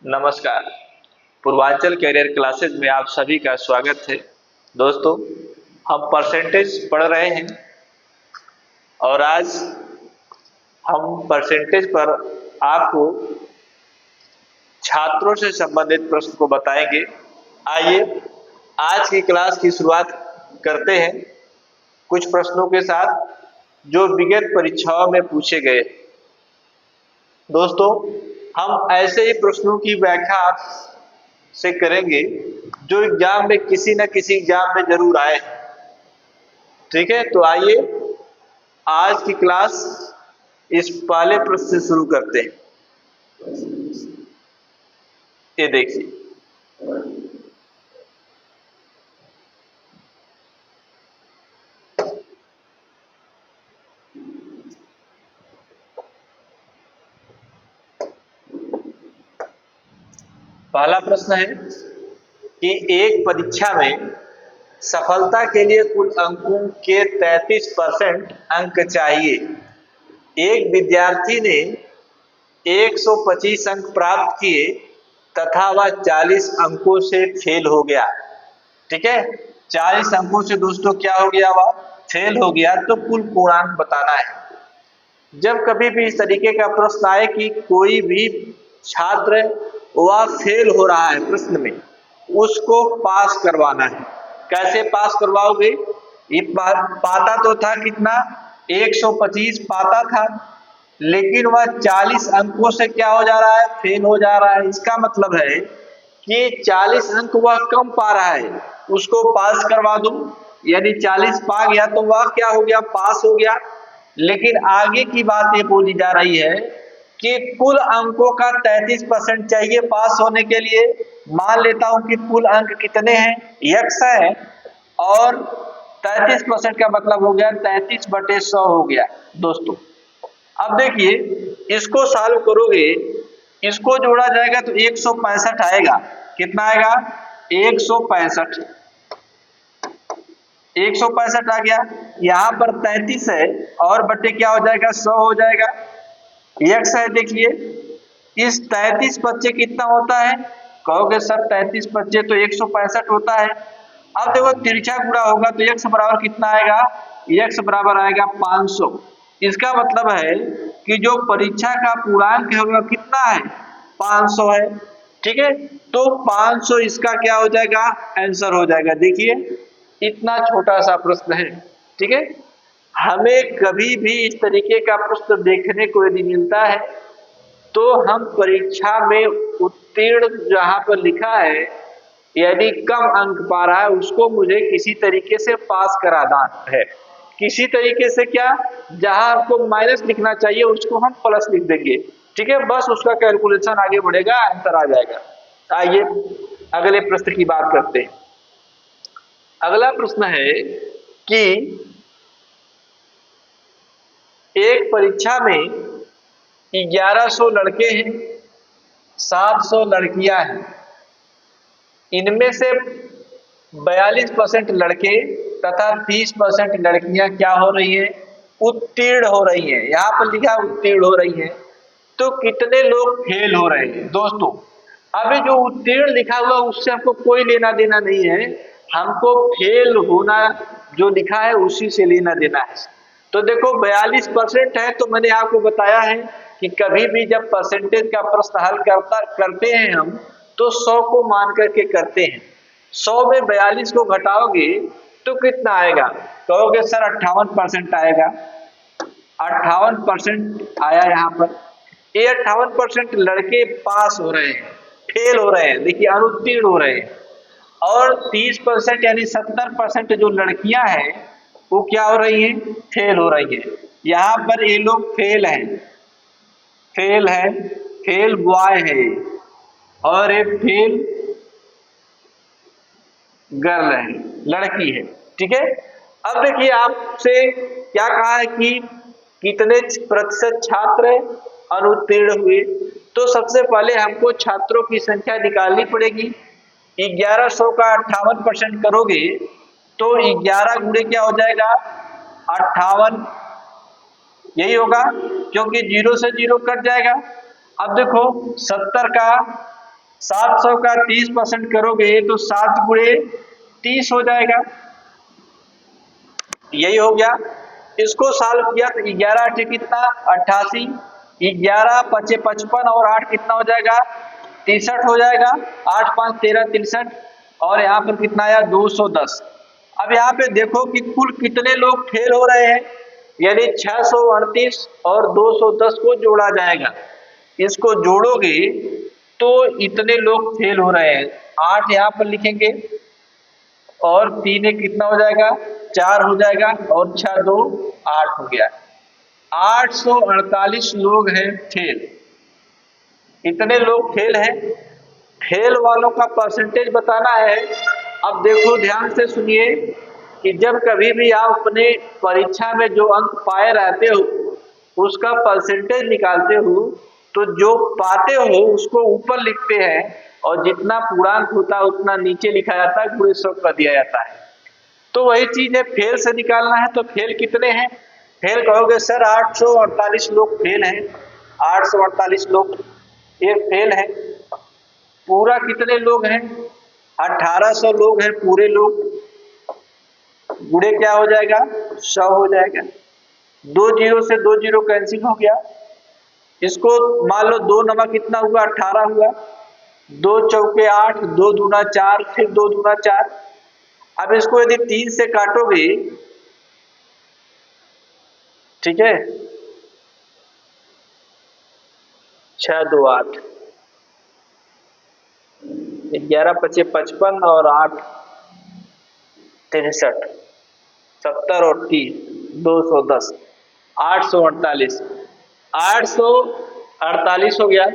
नमस्कार। Purvanchal career classes में आप सभी का स्वागत है। दोस्तों, हम परसेंटेज पढ़ रहे हैं और आज हम परसेंटेज पर आपको छात्रों से संबंधित प्रश्न को बताएंगे। आइए आज की क्लास की शुरुआत करते हैं कुछ प्रश्नों के साथ जो विगत परीक्षाओं में पूछे गए। दोस्तों, हम ऐसे ही प्रश्नों की व्याख्या से करेंगे जो एग्जाम में किसी न किसी एग्जाम में जरूर आए। ठीक है, तो आइए आज की क्लास इस पहले प्रश्न से शुरू करते हैं। ये देखिए, पहला प्रश्न है कि एक परीक्षा में सफलता के लिए कुल अंकों के 33% अंक चाहिए। एक विद्यार्थी ने 125 अंक प्राप्त किए तथा वह 40 अंकों से फेल हो गया। ठीक है, 40 अंकों से दोस्तों क्या हो गया, वह फेल हो गया। तो कुल पूर्णांक बताना है। जब कभी भी इस तरीके का प्रश्न आए कि कोई भी छात्र वह फेल हो रहा है प्रश्न में, उसको पास करवाना है। कैसे पास करवाओगे? ये पाता तो था कितना, 125 पाता था, लेकिन वह 40 अंकों से क्या हो जा रहा है, फेल हो जा रहा है। इसका मतलब है कि 40 अंक वह कम पा रहा है, उसको पास करवा दो। यानी 40 पा गया तो वह क्या हो गया, पास हो गया। लेकिन आगे की बात ये बोली जा रही है कि कुल अंकों का 33% चाहिए पास होने के लिए। मान लेता हूं कि कुल अंक कितने हैं, x है, और 33% का मतलब हो गया 33/100 हो गया। दोस्तों, अब देखिए, इसको सॉल्व करोगे, इसको जोड़ा जाएगा तो 165 आएगा। कितना आएगा? 165। 165 आ गया। यहाँ पर 33 है और बटे क्या हो जाएगा, 100 हो जाएगा। x है, देखिए इस 33 बच्चे कितना होता है? कहोगे सर 33 बच्चे तो 165 होता है। अब देखो तिरछा गुणा होगा तो x बराबर कितना आएगा, x बराबर आएगा 500। इसका मतलब है कि जो परीक्षा का पूर्णांक है वो कितना है, 500 है। ठीक है, तो 500 इसका क्या हो जाएगा, आंसर हो जाएगा। देखिए इतना छोटा सा प्रश्न है। ठीक है, हमें कभी भी इस तरीके का प्रश्न देखने को यदि मिलता है तो हम परीक्षा में उत्तीर्ण जहां पर लिखा है यानी कम अंक पा रहा है, उसको मुझे किसी तरीके से पास कराना है। किसी तरीके से क्या, जहां आपको माइनस लिखना चाहिए उसको हम प्लस लिख देंगे। ठीक है, बस उसका कैलकुलेशन आगे बढ़ेगा, आंसर आ जाएगा। आइए अगले प्रश्न की बात करते हैं। अगला प्रश्न है कि एक परीक्षा में 1100 लड़के हैं, 700 लड़कियां हैं। इनमें से 42% लड़के तथा 30% लड़कियां क्या हो रही है, उत्तीर्ण हो रही हैं। यहाँ पर लिखा उत्तीर्ण हो रही हैं। तो कितने लोग फेल हो रहे हैं? दोस्तों, अभी जो उत्तीर्ण लिखा हुआ उससे हमको कोई लेना देना नहीं है, हमको फेल होना जो लिखा है उसी से लेना देना है। तो देखो 42% है, तो मैंने आपको बताया है कि कभी भी जब परसेंटेज का प्रश्न हल करते हैं हम तो 100 को मान करके करते हैं। 100 में 42 को घटाओगे तो कितना आएगा? कहोगे सर 58% आएगा। 58% आया। यहाँ पर ये 58% लड़के पास हो रहे हैं, फेल हो रहे हैं, देखिए अनुत्तीर्ण हो रहे हैं। और 30% यानी 70% जो लड़कियां हैं वो क्या हो रही हैं, फेल हो रही है। यहाँ पर ये लोग फेल हैं, फेल है, फेल बॉय है, और एक फेल गर्ल है, लड़की है। ठीक है, अब देखिए आपसे क्या कहा है कि कितने प्रतिशत छात्र अनुत्तीर्ण हुए। तो सबसे पहले हमको छात्रों की संख्या निकालनी पड़ेगी। 1100 का 58% करोगे तो 11 गुणे क्या हो जाएगा, 58, यही होगा, क्योंकि 0 से 0 कट जाएगा। अब देखो 70 का 700 का 30% करोगे तो 7 गुणे 30 हो जाएगा, यही हो गया। इसको सॉल्व किया तो 11 8 कितना 88, 11 5 55 और 8 कितना हो जाएगा 63 हो जाएगा, 8 5 13 63, और यहाँ पर कितना आया 210। अब यहाँ पे देखो कि कुल कितने लोग फेल हो रहे हैं, यानी 638 और 210 को जोड़ा जाएगा। इसको जोड़ोगे तो इतने लोग फेल हो रहे हैं। 8 यहाँ पर लिखेंगे और 3 एक कितना हो जाएगा 4 हो जाएगा, और 6 2 8 हो गया। 848 लोग हैं फेल। इतने लोग फेल हैं। फेल वालों का परसेंटेज बताना है। अब देखो ध्यान से सुनिए कि जब कभी भी आप अपने परीक्षा में जो अंक पाए रहते हो उसका परसेंटेज निकालते हो तो जो पाते हो उसको ऊपर लिखते हैं और जितना पूर्णांक होता है उतना नीचे लिखा जाता है, गुणे 100 कर दिया जाता है। तो वही चीज है, फेल से निकालना है। तो फेल कितने हैं? फेल कहोगे सर 848 लोग फेल हैं, 848 लोग ये फेल है। पूरा कितने लोग हैं? 1800 लोग हैं पूरे लोग, गुणे क्या हो जाएगा 100 हो जाएगा। 2 जीरो से 2 जीरो कैंसिल हो गया। इसको मान लो 2 नमा कितना हुआ 18 हुआ, 2 चौके 8, 2 दूना 4, फिर 2 दूना 4। अब इसको यदि 3 से काटोगे, ठीक है, 6 2 8, 11 5 55 और 8 63, 70 और 3 210, 848, 848 हो गया।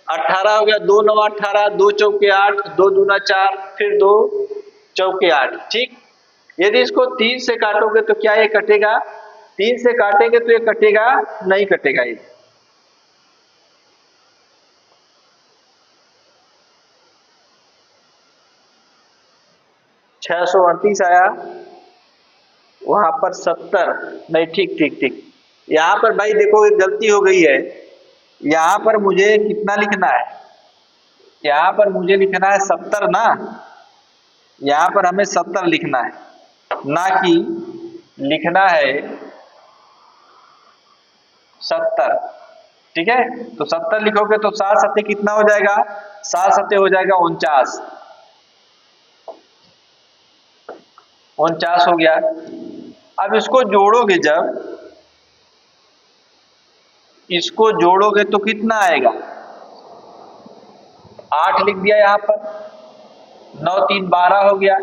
18 हो गया, 2 9 18, 2 चौके 8, 2 दूना 4, फिर 2 चौके 8। ठीक, यदि इसको 3 से काटोगे तो क्या ये कटेगा? 3 से काटेंगे तो ये कटेगा नहीं, कटेगा ये। छह सौ 38 आया, वहां पर 70 नहीं, ठीक ठीक ठीक। यहाँ पर भाई देखो एक गलती हो गई है। यहाँ पर मुझे कितना लिखना है? यहाँ पर मुझे लिखना है 70 ना, यहाँ पर हमें 70 लिखना है, ना कि लिखना है 70। ठीक है, तो 70 लिखोगे तो 7 सत्ते कितना हो जाएगा? 7 सत्ते हो जाएगा 49, 49 हो गया। अब इसको जोड़ोगे, जब इसको जोड़ोगे तो कितना आएगा? 8 लिख दिया यहाँ पर, 9 3 12 हो गया,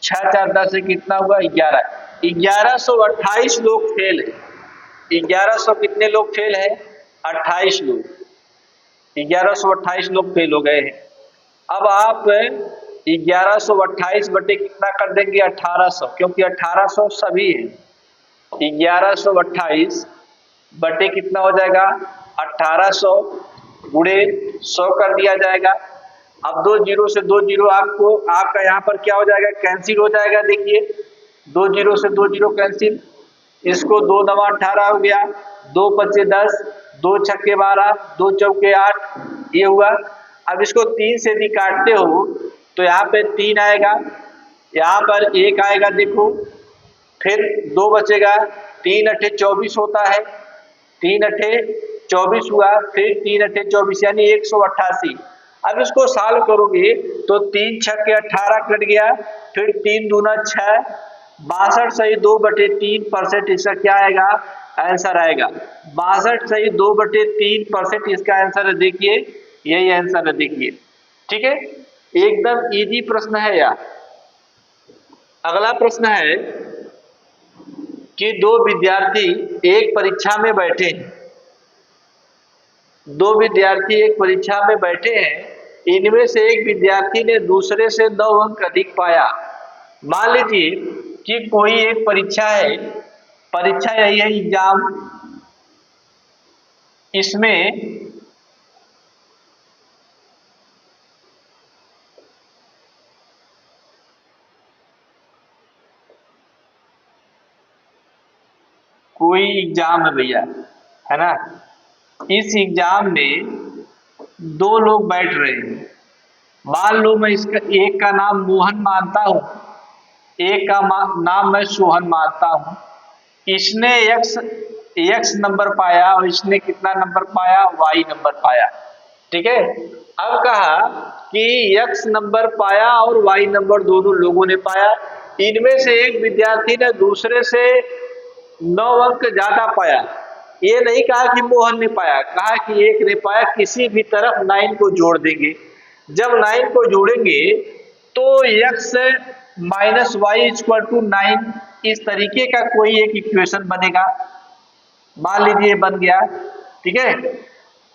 6 4 10 से कितना हुआ 11। 1128 लोग फेल है। 1100 कितने लोग फेल है? 28 लोग। 1128 लोग फेल हो गए हैं। अब आप 1128 बटे कितना कर देंगे? 1800, क्योंकि 1800 सभी है। 1128 बटे कितना हो जाएगा? 1800 गुणे 100 कर दिया जाएगा। अब 2 जीरो से 2 जीरो आपको आपका यहाँ पर क्या हो जाएगा? कैंसिल हो जाएगा। देखिए 2 जीरो से 2 जीरो कैंसिल। इसको 2 नवा 18 हो गया, 2 पच्चे 10, 2 छक्के 12, 2 चौके 8, ये हुआ। अब इसको 3 से भी काटते हो तो यहाँ पे 3 आएगा, यहाँ पर 1 आएगा, देखो फिर 2 बचेगा, 3 अठे 24 होता है, 3 अठे 24 हुआ, फिर 3 अठे 24 यानी 188। अब इसको सॉल्व करोगे तो 3 छक्के 18 कट गया, फिर 3 दूना 6, 62 सही 2 बटे 3%। इसका क्या आएगा? आंसर आएगा 62 सही 2 बटे 3%। इसका आंसर है, देखिए यही आंसर है, देखिए। ठीक है, एकदम इजी प्रश्न है यार। अगला प्रश्न है कि दो विद्यार्थी एक परीक्षा में बैठे हैं। दो विद्यार्थी एक परीक्षा में बैठे हैं। इनमें से एक विद्यार्थी ने दूसरे से 9 अंक अधिक पाया। मान लीजिए कि कोई एक परीक्षा है, परीक्षा यही है एग्जाम, इसमें कोई एग्जाम है भैया, है ना। इस एग्जाम में दो लोग बैठ रहे हैं, मान लो मैं इसका एक का नाम मोहन मानता हूँ, एक का नाम मैं सोहन मानता हूँ। इसने एक्स नंबर पाया और इसने कितना नंबर पाया, वाई नंबर पाया। ठीक है, अब कहा कि एक्स नंबर पाया और वाई नंबर दोनों लोगों ने पाया। इनमें से एक विद्यार्थी ने दूसरे से 9 अंक ज्यादा पाया। ये नहीं कहा कि मोहन ने पाया, कहा कि एक ने पाया। किसी भी तरफ 9 को जोड़ देंगे। जब 9 को जोड़ेंगे तो x minus y equal to 9, इस तरीके का कोई एक इक्वेशन बनेगा। मान लीजिए बन गया। ठीक है,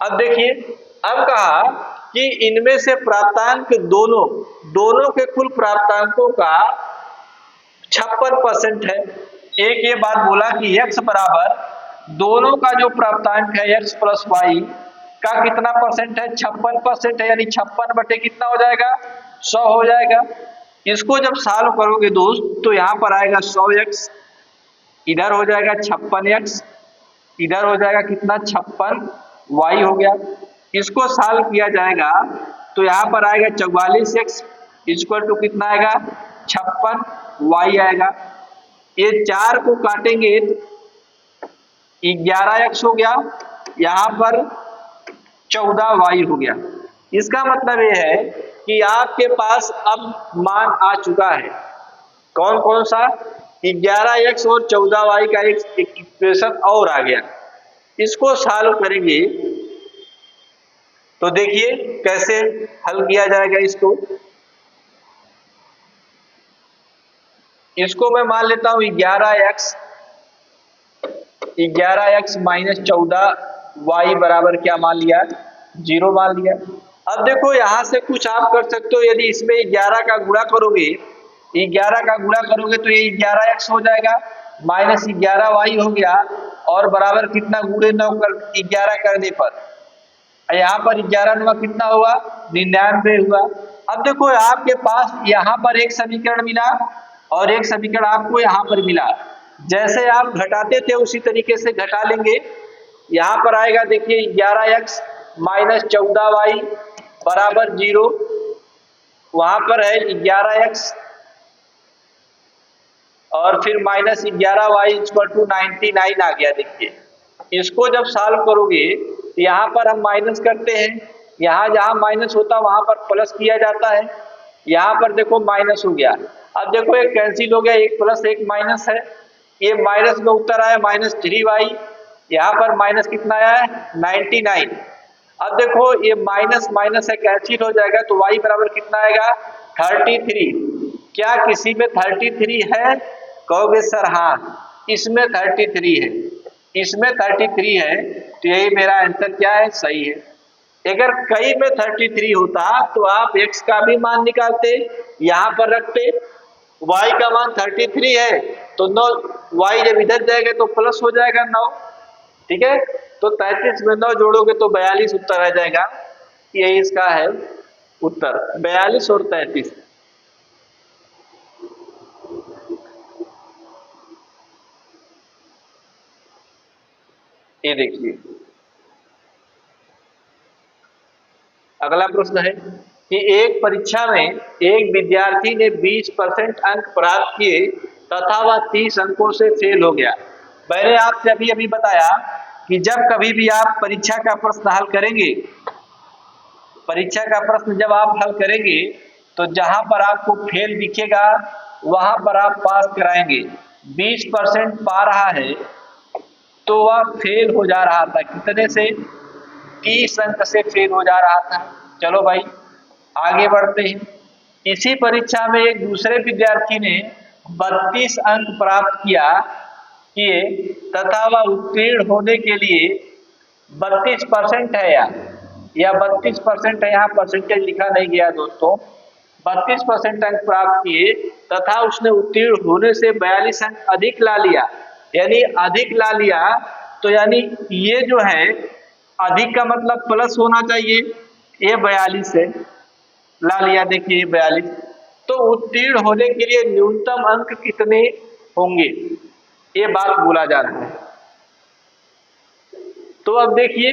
अब देखिए, अब कहा कि इनमें से प्राप्तांक दोनों के कुल प्राप्तांकों का 56% है। एक ये बात बोला कि x बराबर दोनों का जो प्राप्तांक है x प्लस वाई का कितना परसेंट है, 56% है। यानी 56 बटे कितना हो जाएगा, 100 हो जाएगा। इसको जब सॉल्व करोगे दोस्त तो यहाँ पर आएगा 100x, इधर हो जाएगा 56x, इधर हो जाएगा कितना 56y हो गया। इसको सॉल्व किया जाएगा तो यहाँ पर आएगा 44x इक्वल टू कितना आएगा, 56y आएगा। ये 4 को काटेंगे तो 11x हो गया, यहाँ पर 14y हो गया। इसका मतलब ये है कि आपके पास अब मान आ चुका है। कौन कौन सा, 11x और 14y का एक इक्वेशन और आ गया। इसको सॉल्व करेंगे तो देखिए कैसे हल किया जाएगा। इसको मैं मान लेता हूं 11x माइनस 14y बराबर क्या मान लिया, 0 मान लिया। अब देखो यहां से कुछ आप कर सकते हो। यदि इसमें 11 का गुणा करोगे, 11 का गुणा करोगे तो ये 11x हो जाएगा, माइनस 11y हो गया, और बराबर कितना गुणे 9 कर 11 करने पर यहाँ पर 11 9 कितना हुआ, 99 हुआ। अब देखो आपके पास यहाँ पर एक समीकरण मिला और एक समीकरण आपको यहाँ पर मिला। जैसे आप घटाते थे उसी तरीके से घटा लेंगे। यहाँ पर आएगा देखिए 11x माइनस 14y बराबर 0, वहां पर है 11x और फिर माइनस 11y इक्वल टू 99 आ गया। देखिए इसको जब सॉल्व करोगे यहाँ पर हम माइनस करते हैं, यहाँ जहाँ माइनस होता है वहां पर प्लस किया जाता है। यहाँ पर देखो माइनस हो गया। अब देखो एक कैंसिल हो गया, एक प्लस एक माइनस है, ये माइनस में उत्तर आया माइनस 3y। यहाँ पर माइनस कितना आया है, 99। अब देखो ये माइनस माइनस है, कैंसिल हो जाएगा तो y बराबर कितना आएगा, 33। क्या किसी में 33 है, कहोगे सर हाँ इसमें 33 है, इसमें 33 है, तो यही मेरा आंसर क्या है, सही है। अगर कई में 33 होता तो आप x का भी मान निकालते, यहाँ पर रखते, y का मान 33 है तो 9, y जब इधर जाएगा तो प्लस हो जाएगा 9। ठीक है, तो 33 में 9 जोड़ोगे तो 42 उत्तर आ जाएगा। यही इसका है उत्तर, 42 और 33। ये देखिए अगला प्रश्न है कि एक परीक्षा में एक विद्यार्थी ने 20% अंक प्राप्त किए तथा वह 30 अंकों से फेल हो गया। मैंने आपसे अभी बताया कि जब कभी भी आप परीक्षा का प्रश्न हल करेंगे, परीक्षा का प्रश्न जब आप हल करेंगे तो जहां पर आपको फेल दिखेगा वहां पर आप पास कराएंगे। 20% पा रहा है तो वह फेल हो जा रहा था, कितने से, 30 अंक से फेल हो जा रहा था। चलो भाई आगे बढ़ते हैं। इसी परीक्षा में एक दूसरे विद्यार्थी ने 32 अंक प्राप्त किए तथा वह उत्तीर्ण होने के लिए 32% है या 32% है, यहाँ परसेंटेज लिखा नहीं गया दोस्तों। 32% अंक प्राप्त किए तथा उसने उत्तीर्ण होने से 42 अंक अधिक ला लिया, यानी अधिक ला लिया तो यानी ये जो है अधिक का मतलब प्लस होना चाहिए, ये 42 है, ला लिया देखिए 42। तो उत्तीर्ण होने के लिए न्यूनतम अंक कितने होंगे, ये बात बोला जा रहा है। तो अब देखिए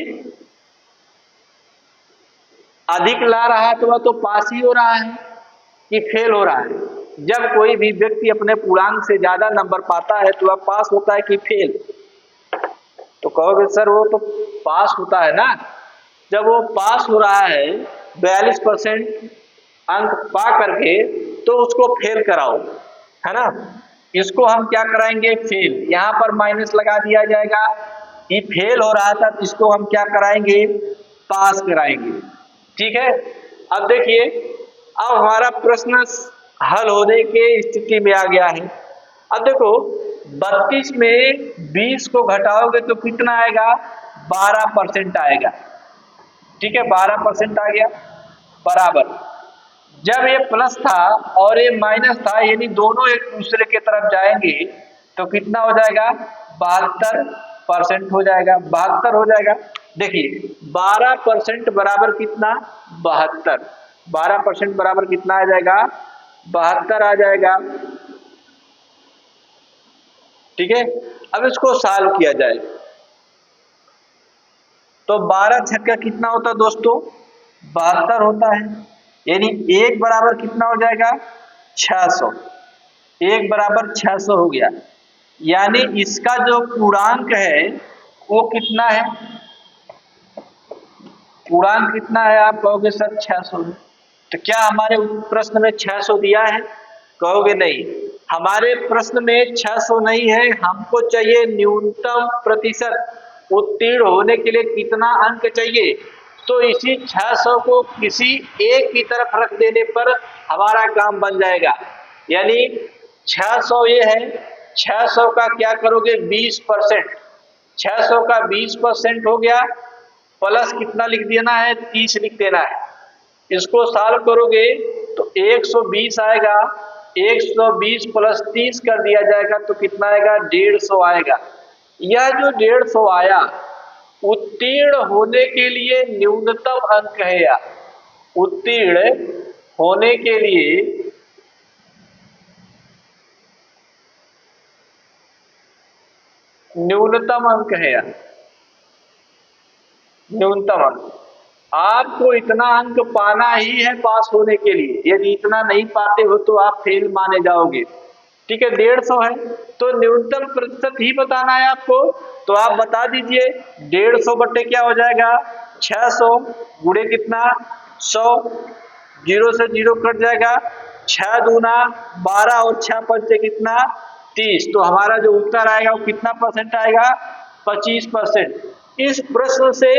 अधिक ला रहा है तो वह तो पास ही हो रहा है कि फेल हो रहा है। जब कोई भी व्यक्ति अपने पूर्णांक से ज्यादा नंबर पाता है तो वह पास होता है कि फेल? तो कहोगे सर वो तो पास होता है ना। जब वो पास हो रहा है 42% अंक पा करके तो उसको फेल कराओ, है ना। इसको हम क्या कराएंगे? फेल। यहाँ पर माइनस लगा दिया जाएगा। ये फेल हो रहा था तो इसको हम क्या कराएंगे? पास कराएंगे। ठीक है। अब देखिए, अब हमारा प्रश्न हल होने के स्थिति में आ गया है। अब देखो 32 में 20 को घटाओगे तो कितना आएगा? 12% आएगा। ठीक है, 12% आ गया बराबर। जब ये प्लस था और ये माइनस था, यानी दोनों एक दूसरे के तरफ जाएंगे तो कितना हो जाएगा? 72% हो जाएगा। 72 हो जाएगा। देखिए 12% बराबर कितना? 72। 12% बराबर कितना आ जाएगा? 72 आ जाएगा। ठीक है। अब इसको सॉल्व किया जाए तो 12 छक्का कितना होता है दोस्तों? 72 होता है। यानी एक बराबर कितना हो जाएगा? 600। एक बराबर 600 हो गया। यानी इसका जो पूर्णांक है वो कितना है? पूर्णांक कितना है? आप कहोगे सर 600 है। तो क्या हमारे प्रश्न में 600 दिया है? कहोगे नहीं, हमारे प्रश्न में 600 नहीं है। हमको चाहिए न्यूनतम प्रतिशत उत्तीर्ण होने के लिए कितना अंक चाहिए। तो इसी 600 को किसी एक की तरफ रख देने पर हमारा काम बन जाएगा। यानी 600 ये है, 600 का क्या करोगे? 20%। 600 का 20% हो गया, प्लस कितना लिख देना है? 30 लिख देना है। इसको सॉल्व करोगे तो 120 आएगा। 120 प्लस 30 कर दिया जाएगा तो कितना आएगा? 150 आएगा। यह जो 150 आया उत्तीर्ण होने के लिए न्यूनतम अंक है। या उत्तीर्ण होने के लिए न्यूनतम अंक है। या न्यूनतम अंक, आपको इतना अंक पाना ही है पास होने के लिए। यदि इतना नहीं पाते हो तो आप फेल माने जाओगे। ठीक है, 150 है तो न्यूनतम प्रतिशत ही बताना है आपको। तो आप बता दीजिए 150 बट्टे क्या हो जाएगा? 600 गुणे कितना? 100। 0 से 0 कट जाएगा। 6 दूना 12 और 6 पंचे कितना? 30। तो हमारा जो उत्तर आएगा वो कितना परसेंट आएगा? 25%। इस प्रश्न से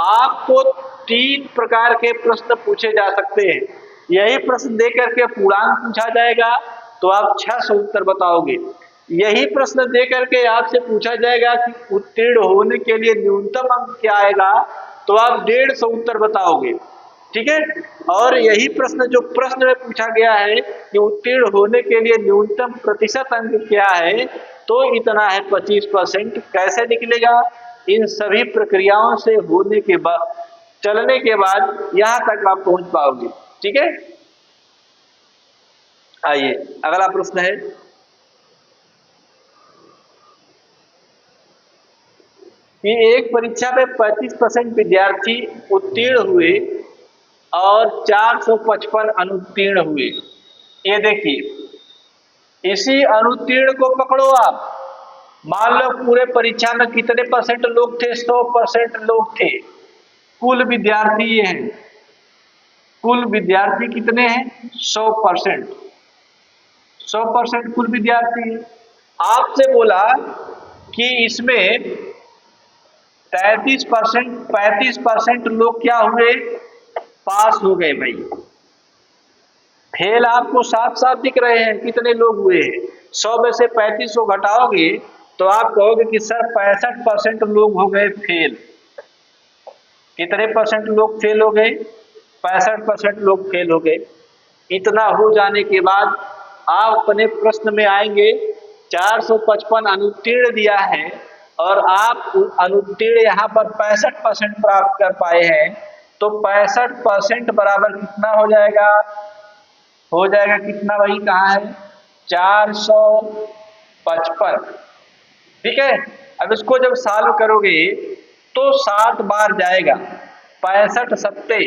आपको 3 प्रकार के प्रश्न पूछे जा सकते हैं। यही प्रश्न दे करके पूर्णांक पूछा जाएगा तो आप 600 उत्तर बताओगे। यही प्रश्न दे करके आपसे पूछा जाएगा कि उत्तीर्ण होने के लिए न्यूनतम अंक क्या आएगा तो आप 150 उत्तर बताओगे। ठीक है। और यही प्रश्न जो प्रश्न में पूछा गया है कि उत्तीर्ण होने के लिए न्यूनतम प्रतिशत अंक क्या है तो इतना है 25%। कैसे निकलेगा? इन सभी प्रक्रियाओं से होने के बाद, चलने के बाद यहां तक आप पहुंच पाओगे। ठीक है। आइए अगला प्रश्न है कि एक परीक्षा में 35% विद्यार्थी उत्तीर्ण हुए और 455 अनुत्तीर्ण हुए। ये देखिए, इसी अनुत्तीर्ण को पकड़ो आप। मान लो पूरे परीक्षा में कितने परसेंट लोग थे? 100% लोग थे। कुल विद्यार्थी ये हैं। कुल विद्यार्थी कितने हैं? 100%। 100% कुल विद्यार्थी है। आपसे बोला कि इसमें 35% लोग क्या हुए? पास हो गए। भाई फेल आपको साफ साफ दिख रहे हैं कितने लोग हुए हैं। 100 में से 35 को घटाओगे तो आप कहोगे कि सर 65% लोग हो गए फेल। कितने परसेंट लोग फेल हो गए? 65% लोग फेल हो गए। इतना हो जाने के बाद आप अपने प्रश्न में आएंगे 455 अनुत्तीर्ण दिया है और आप अनुत्तीर्ण यहाँ पर 65% प्राप्त कर पाए हैं। तो 65% बराबर कितना हो जाएगा? हो जाएगा कितना? वही कहाँ है? 455। ठीक है। अब इसको जब सॉल्व करोगे तो 7 बार जाएगा। 65 सत्ते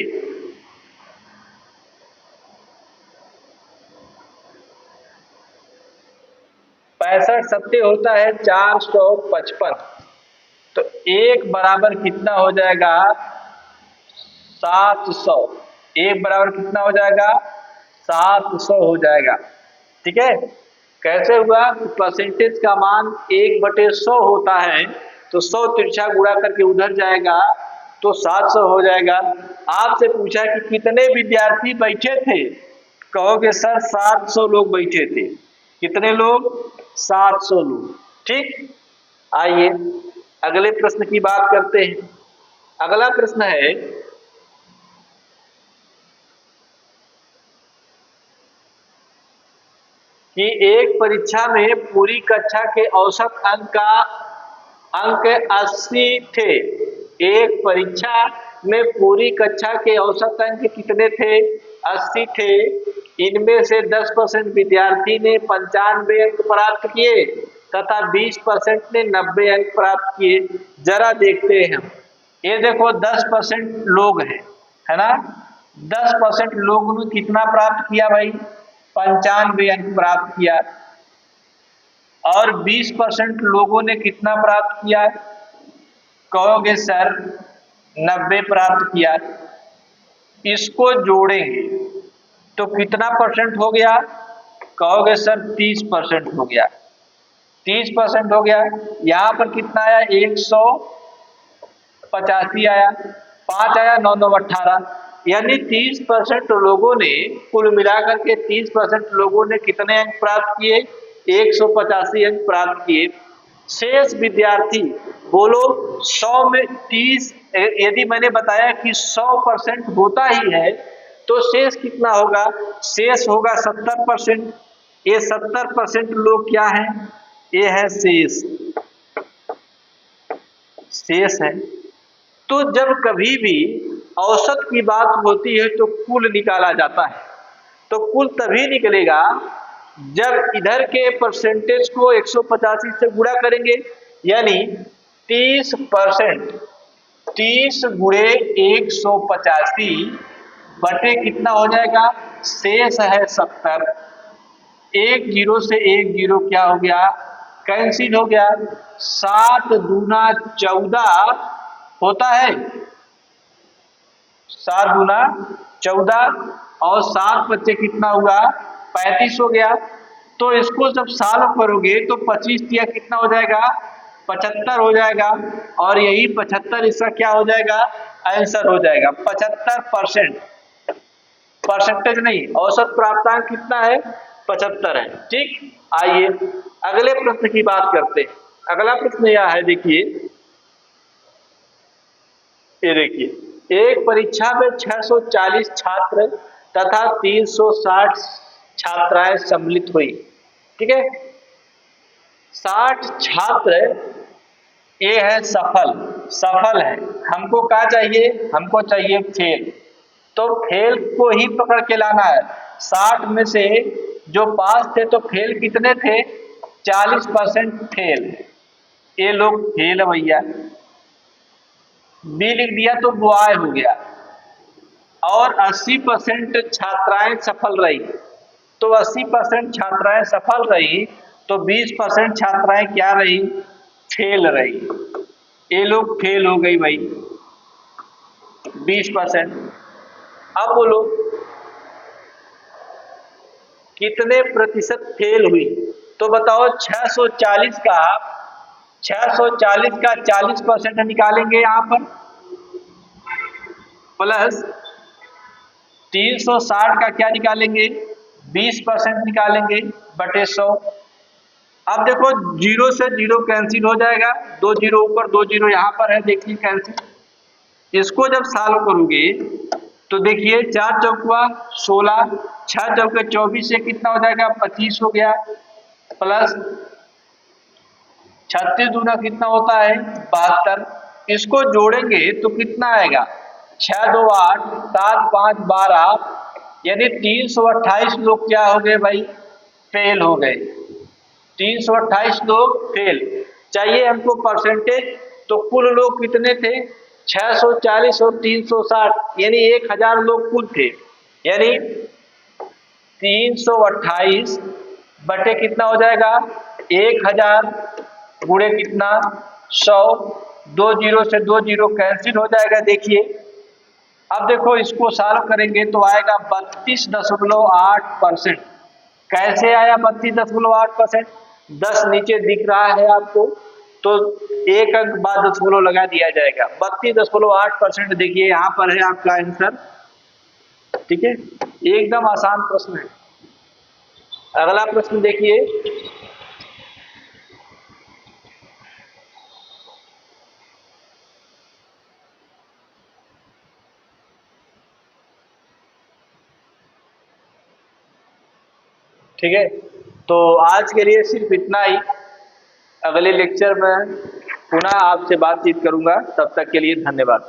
65 सत्ते होता है 455। तो एक बराबर कितना हो जाएगा 700। एक बराबर कितना हो जाएगा 700 हो जाएगा। ठीक है, कैसे हुआ? परसेंटेज का मान 1/100 होता है, तो 100 तिरछा गुणा करके उधर जाएगा तो 700 हो जाएगा। आपसे पूछा कि कितने विद्यार्थी बैठे थे, कहोगे सर 700 लोग बैठे थे। कितने लोग? 700 लोग। ठीक, आइए अगले प्रश्न की बात करते हैं। अगला प्रश्न है कि एक परीक्षा में पूरी कक्षा के औसत अंक 80 थे। एक परीक्षा में पूरी कक्षा के औसत अंक कितने थे? 80 थे। इनमें से 10% विद्यार्थी ने 95 अंक प्राप्त किए तथा 20% ने 90 अंक प्राप्त किए। जरा देखते हैं। ये देखो 10% लोग हैं, है ना? 10% लोगों ने कितना प्राप्त किया भाई? 95 अंक प्राप्त किया। और 20% लोगों ने कितना प्राप्त किया? कहोगे सर 90 प्राप्त किया। इसको जोड़ेंगे तो कितना परसेंट हो गया? कहोगे सर 30% हो गया। 30% हो गया। यहां पर कितना आया? 185 आया, 5 आया, 9 9 18, यानी 30% लोगों ने, कुल मिलाकर के 30% लोगों ने कितने अंक प्राप्त किए? 185 अंक प्राप्त किए। शेष विद्यार्थी बोलो 100 में 30, यदि मैंने बताया कि 100% होता ही है तो शेष कितना होगा? शेष होगा 70%। ये 70% लोग क्या है? ये है शेष। शेष है। तो जब कभी भी औसत की बात होती है तो कुल निकाला जाता है। तो कुल तभी निकलेगा जब इधर के परसेंटेज को 185 से गुणा करेंगे, यानी 30%, 30 गुणे 185 बटे कितना हो जाएगा? शेष है 70। एक जीरो से एक जीरो क्या हो गया? कैंसिल हो गया। 7 दूना 14 होता है, 7 दूना 14 और 7 बच्चे कितना हुआ? 35 हो गया। तो इसको जब सॉल्व करोगे तो 25 दिया कितना हो जाएगा? 75 हो जाएगा। और यही 75 इसका क्या हो जाएगा? आंसर हो जाएगा। 75%, परसेंटेज नहीं, औसत प्राप्तांक कितना है? 75 है। ठीक, आइए अगले प्रश्न की बात करते हैं। अगला प्रश्न यह है, देखिए, ये देखिए, एक परीक्षा में 640 छात्र तथा 360 छात्राएं सम्मिलित हुई। ठीक है, 60 छात्र ये है सफल, सफल है। हमको क्या चाहिए? हमको चाहिए फेल। तो फेल को ही पकड़ के लाना है। 60 में से जो पास थे तो फेल कितने थे? 40% फेल। ये लोग फेल है भैया। बी लिख दिया तो बॉय हो गया। और 80% छात्राएं सफल रही। तो 80% छात्राएं सफल रही तो 20% छात्राएं क्या रही? फेल रही। ये लोग फेल हो गई भाई 20%। अब बोलो कितने प्रतिशत फेल हुई? तो बताओ 640 का 40% निकालेंगे यहां पर, प्लस 360 का क्या निकालेंगे? 20% निकालेंगे बटे 100। अब देखो जीरो से जीरो कैंसिल हो जाएगा, 2 जीरो ऊपर 2 जीरो यहां पर है, देखिए कैंसिल। इसको जब सॉल्व करोगे तो देखिए 4 चौका 16, 6 चौके 24 से कितना हो जाएगा? 25 हो गया। प्लस 36 दूना कितना होता है? 72। इसको जोड़ेंगे तो कितना आएगा? 6 2 8, 7 5 12, यानी 328 लोग क्या हो गए भाई? फेल हो गए। 328 लोग फेल। चाहिए हमको परसेंटेज, तो कुल लोग कितने थे? 640 और 360, यानी 1000 लोग कुल थे। यानी 328 बटे कितना हो जाएगा? 1000 गुणे कितना 100, 2 जीरो से 2 जीरो कैंसिल हो जाएगा। देखिए अब देखो इसको सॉल्व करेंगे तो आएगा 32.8%। कैसे आया 32.8%? 10 नीचे दिख रहा है आपको तो एक अंक बाद दशमलव लगा दिया जाएगा। 32.8% देखिए यहाँ पर है आपका आंसर। ठीक है, एकदम आसान प्रश्न है। अगला प्रश्न देखिए, ठीक है, तो आज के लिए सिर्फ इतना ही। अगले लेक्चर में पुनः आपसे बातचीत करूंगा, तब तक के लिए धन्यवाद।